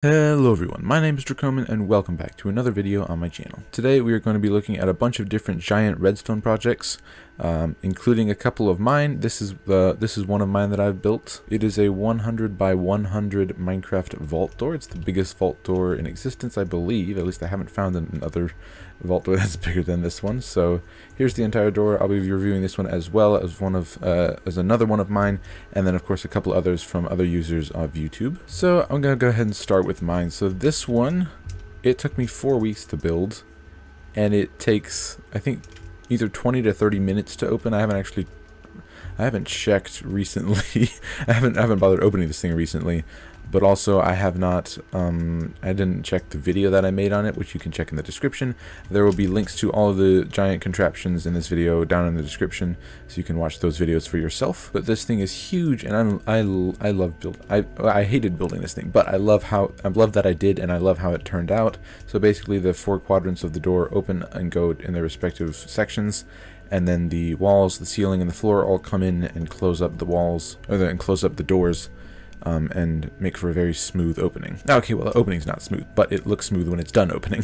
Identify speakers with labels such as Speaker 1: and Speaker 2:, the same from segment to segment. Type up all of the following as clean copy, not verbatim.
Speaker 1: Hello everyone, my name is Dracoman and welcome back to another video on my channel. Today we are going to be looking at a bunch of different giant redstone projects, including a couple of mine. This is one of mine that I've built. It is a 100 by 100 Minecraft vault door. It's the biggest vault door in existence, I believe. At least I haven't found another vault door that's bigger than this one. So here's the entire door. I'll be reviewing this one as well as another one of mine, and then of course a couple others from other users of YouTube. So I'm gonna go ahead and start with mine. So this one, it took me 4 weeks to build, and it takes, I think, either 20 to 30 minutes to open. I haven't checked recently. I haven't bothered opening this thing recently, but also I have not, I didn't check the video that I made on it, which you can check in the description. There will be links to all of the giant contraptions in this video down in the description, so you can watch those videos for yourself. But this thing is huge, and I love building. I hated building this thing, but I love that I did, and I love how it turned out. So basically, the 4 quadrants of the door open and go in their respective sections, and then the walls, the ceiling, and the floor all come in and close up the walls, and close up the doors. And make for a very smooth opening. Okay, well, the opening's not smooth, but it looks smooth when it's done opening.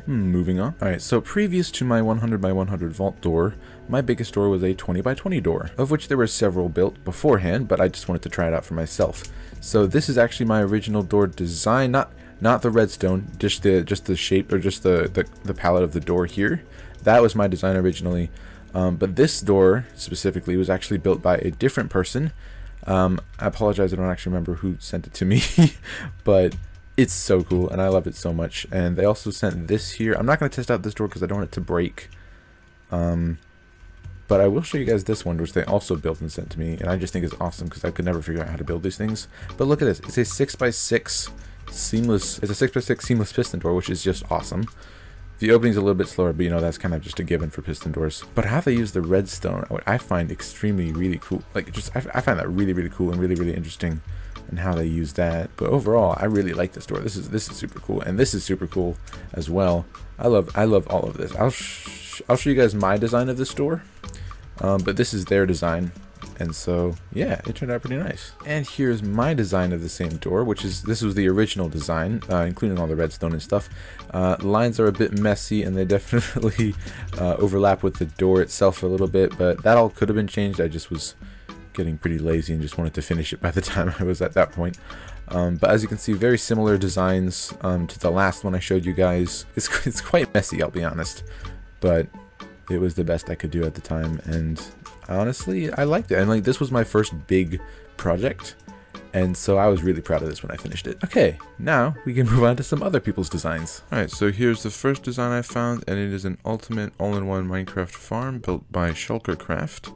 Speaker 1: Moving on. Alright, so previous to my 100 by 100 vault door, my biggest door was a 20 by 20 door, of which there were several built beforehand, but I just wanted to try it out for myself. So this is actually my original door design, not the redstone, just the shape, or just the palette of the door here. That was my design originally, but this door specifically was actually built by a different person. I apologize, I don't actually remember who sent it to me, but it's so cool and I love it so much. And they also sent this here. I'm not going to test out this door because I don't want it to break, but I will show you guys this one, which they also built and sent to me, and I just think is awesome because I could never figure out how to build these things. But look at this, it's a 6x6 seamless, it's a 6x6 seamless piston door, which is just awesome. The opening's a little bit slower, but you know, that's kind of just a given for piston doors. But how they use the redstone, I find extremely really cool. Like, I find that really cool and really interesting, and how they use that. But overall, I really like this door. This is super cool, and this is super cool as well. I love all of this. I'll show you guys my design of this door, but this is their design. And so, yeah, it turned out pretty nice. And here's my design of the same door, this was the original design, including all the redstone and stuff. Lines are a bit messy, and they definitely overlap with the door itself a little bit, but that all could have been changed. I just was getting pretty lazy and just wanted to finish it by the time I was at that point. But as you can see, very similar designs to the last one I showed you guys. It's quite messy, I'll be honest, but it was the best I could do at the time, and honestly, I liked it. And like, this was my first big project, and so I was really proud of this when I finished it. Okay, now we can move on to some other people's designs. Alright, so here's the first design I found, and it is an ultimate all-in-one Minecraft farm built by Shulkercraft.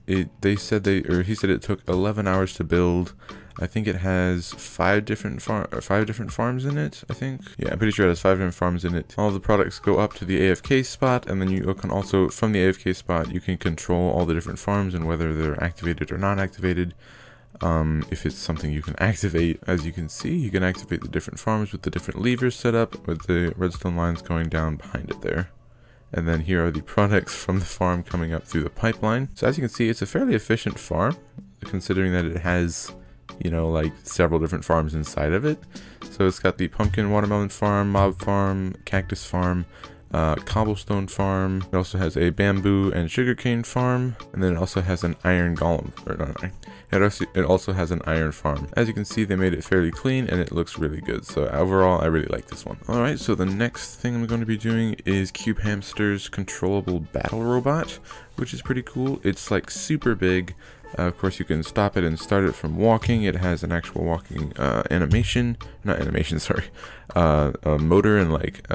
Speaker 1: He said it took 11 hours to build. I think it has 5 different farms in it, I think. Yeah, I'm pretty sure it has 5 different farms in it. All the products go up to the AFK spot, and then you can also, from the AFK spot, you can control all the different farms and whether they're activated or not activated. If it's something you can activate, as you can see, you can activate the different farms with the different levers set up, with the redstone lines going down behind it there. And then here are the products from the farm coming up through the pipeline. So as you can see, it's a fairly efficient farm, considering that it has, you know, like several different farms inside of it. So it's got the pumpkin watermelon farm, mob farm, cactus farm, cobblestone farm. It also has a bamboo and sugarcane farm, and then it also has an iron golem, or not iron. It also has an iron farm. As you can see, they made it fairly clean and it looks really good. So overall, I really like this one. Alright, so the next thing I'm going to be doing is Cube Hamster's Controllable battle robot, which is pretty cool. It's like super big. Of course, you can stop it and start it from walking. It has an actual walking motor, and like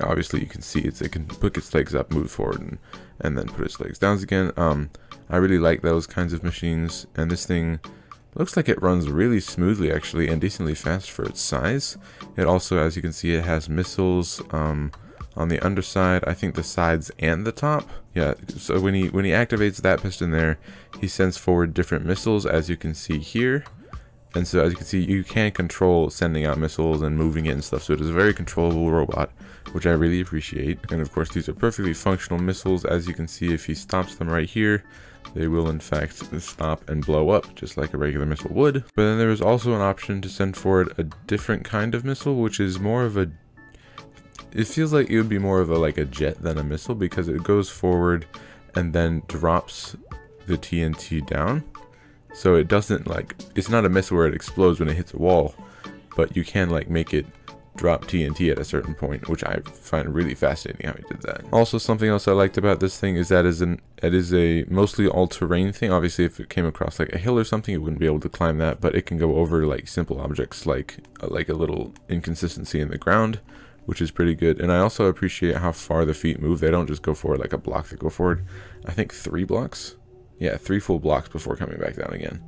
Speaker 1: obviously you can see it can put its legs up, move forward, and then put its legs down again. I really like those kinds of machines, and this thing looks like it runs really smoothly actually, and decently fast for its size. It also, as you can see, it has missiles on the underside, I think the sides and the top. Yeah, so when he activates that piston there, he sends forward different missiles, as you can see here. And so as you can see, you can control sending out missiles and moving it and stuff, so it is a very controllable robot, which I really appreciate. And of course, these are perfectly functional missiles. As you can see, if he stops them right here, they will in fact stop and blow up just like a regular missile would. But then there is also an option to send forward a different kind of missile, which is more of a, it feels like it would be more of a like a jet than a missile, because it goes forward and then drops the TNT down. So it doesn't like, it's not a missile where it explodes when it hits a wall, but you can like make it drop TNT at a certain point, which I find really fascinating how he did that. Also, something else I liked about this thing is that it is a mostly all-terrain thing. Obviously, if it came across like a hill or something, it wouldn't be able to climb that, but it can go over like simple objects like a little inconsistency in the ground, which is pretty good. And I also appreciate how far the feet move. They don't just go forward like a block, they go forward, I think 3 blocks. Yeah, 3 full blocks before coming back down again,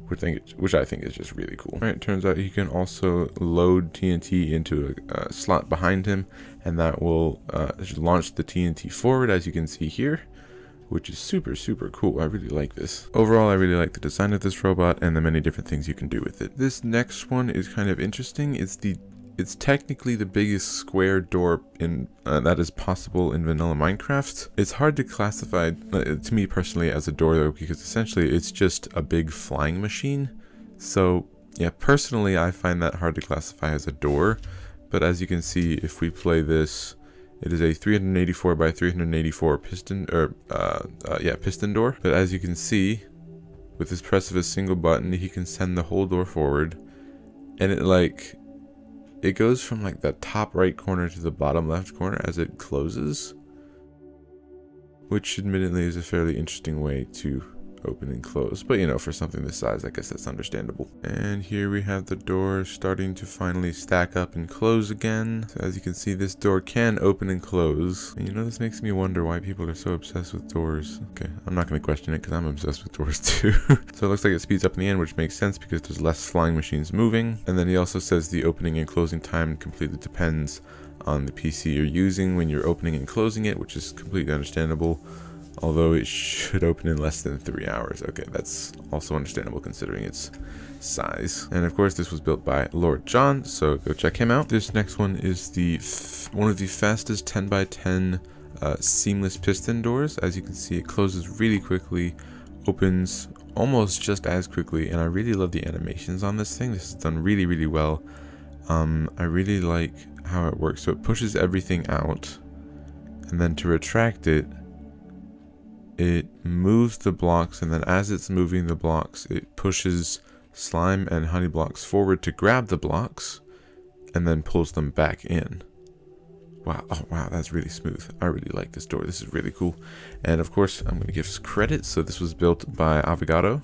Speaker 1: which I think is just really cool. Alright, it turns out you can also load TNT into a slot behind him, and that will launch the TNT forward, as you can see here, which is super, super cool. I really like this. Overall, I really like the design of this robot and the many different things you can do with it. This next one is kind of interesting. It's technically the biggest square door in that is possible in vanilla Minecraft. It's hard to classify, to me personally, as a door though, because essentially it's just a big flying machine. So yeah, personally I find that hard to classify as a door. But as you can see, if we play this, it is a 384 by 384 piston door. But as you can see, with this press of a single button, he can send the whole door forward, and it goes from like the top right corner to the bottom left corner as it closes, which admittedly is a fairly interesting way to open and close, but you know, for something this size, I guess that's understandable. And here we have the door starting to finally stack up and close again. So as you can see, this door can open and close, and you know, this makes me wonder why people are so obsessed with doors. Okay, I'm not going to question it because I'm obsessed with doors too. So it looks like it speeds up in the end, which makes sense because there's less flying machines moving. And then he also says the opening and closing time completely depends on the PC you're using when you're opening and closing it, which is completely understandable. Although it should open in less than 3 hours. Okay, that's also understandable considering its size. And of course, this was built by Lord John, so go check him out. This next one is one of the fastest 10x10 seamless piston doors. As you can see, it closes really quickly, opens almost just as quickly, and I really love the animations on this thing. This is done really, really well. I really like how it works. So it pushes everything out, and then to retract it, it moves the blocks, and then as it's moving the blocks, it pushes slime and honey blocks forward to grab the blocks, and then pulls them back in. Wow, oh wow, that's really smooth. I really like this door. This is really cool. And of course, I'm going to give credit. So this was built by Avogado.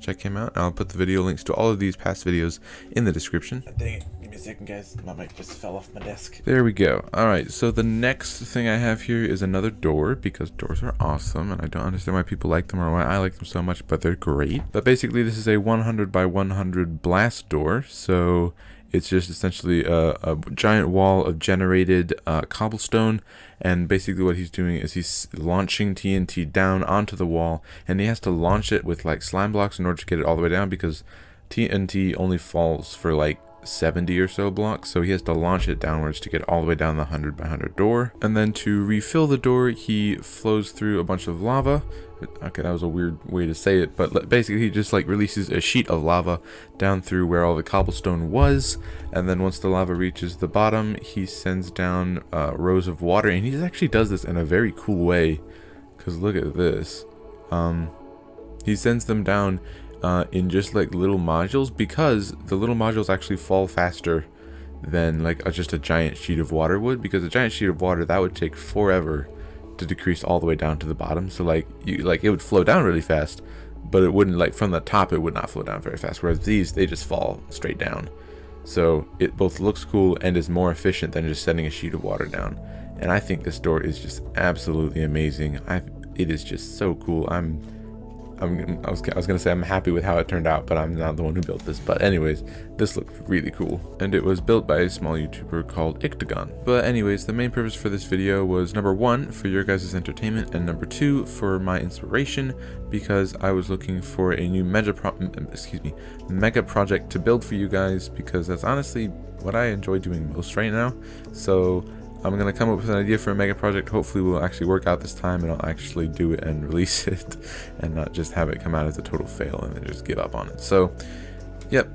Speaker 1: Check him out. I'll put the video links to all of these past videos in the description.
Speaker 2: Dang it. Give me a second, guys. My mic just fell off my desk.
Speaker 1: There we go. Alright, so the next thing I have here is another door, because doors are awesome, and I don't understand why people like them or why I like them so much, but they're great. But basically, this is a 100 by 100 blast door, so it's just essentially a giant wall of generated cobblestone, and basically what he's doing is he's launching TNT down onto the wall, and he has to launch it with like slime blocks in order to get it all the way down, because TNT only falls for like 70 or so blocks, so he has to launch it downwards to get all the way down the 100 by 100 door. And then to refill the door, he flows through a bunch of lava. Okay, that was a weird way to say it, but basically he just like releases a sheet of lava down through where all the cobblestone was, and then once the lava reaches the bottom, he sends down rows of water, and he actually does this in a very cool way, because look at this. He sends them down in just like little modules, because the little modules actually fall faster than like just a giant sheet of water would, because a giant sheet of water, that would take forever to decrease all the way down to the bottom. So like it would flow down really fast, but it wouldn't, like from the top it would not flow down very fast, whereas these, they just fall straight down. So it both looks cool and is more efficient than just sending a sheet of water down. And I think this door is just absolutely amazing. It is just so cool. I was gonna say I'm happy with how it turned out, but I'm not the one who built this. But anyways, this looks really cool, and it was built by a small YouTuber called Ictagon. But anyways, the main purpose for this video was number 1, for your guys' entertainment, and number 2, for my inspiration, because I was looking for a new mega project to build for you guys, because that's honestly what I enjoy doing most right now. So I'm gonna come up with an idea for a mega project. Hopefully we'll actually work out this time and I'll actually do it and release it and not just have it come out as a total fail and then just give up on it. So yep,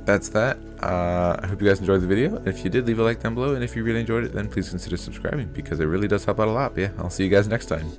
Speaker 1: that's that. I hope you guys enjoyed the video. If you did, leave a like down below, and if you really enjoyed it, then please consider subscribing because it really does help out a lot. But yeah, I'll see you guys next time.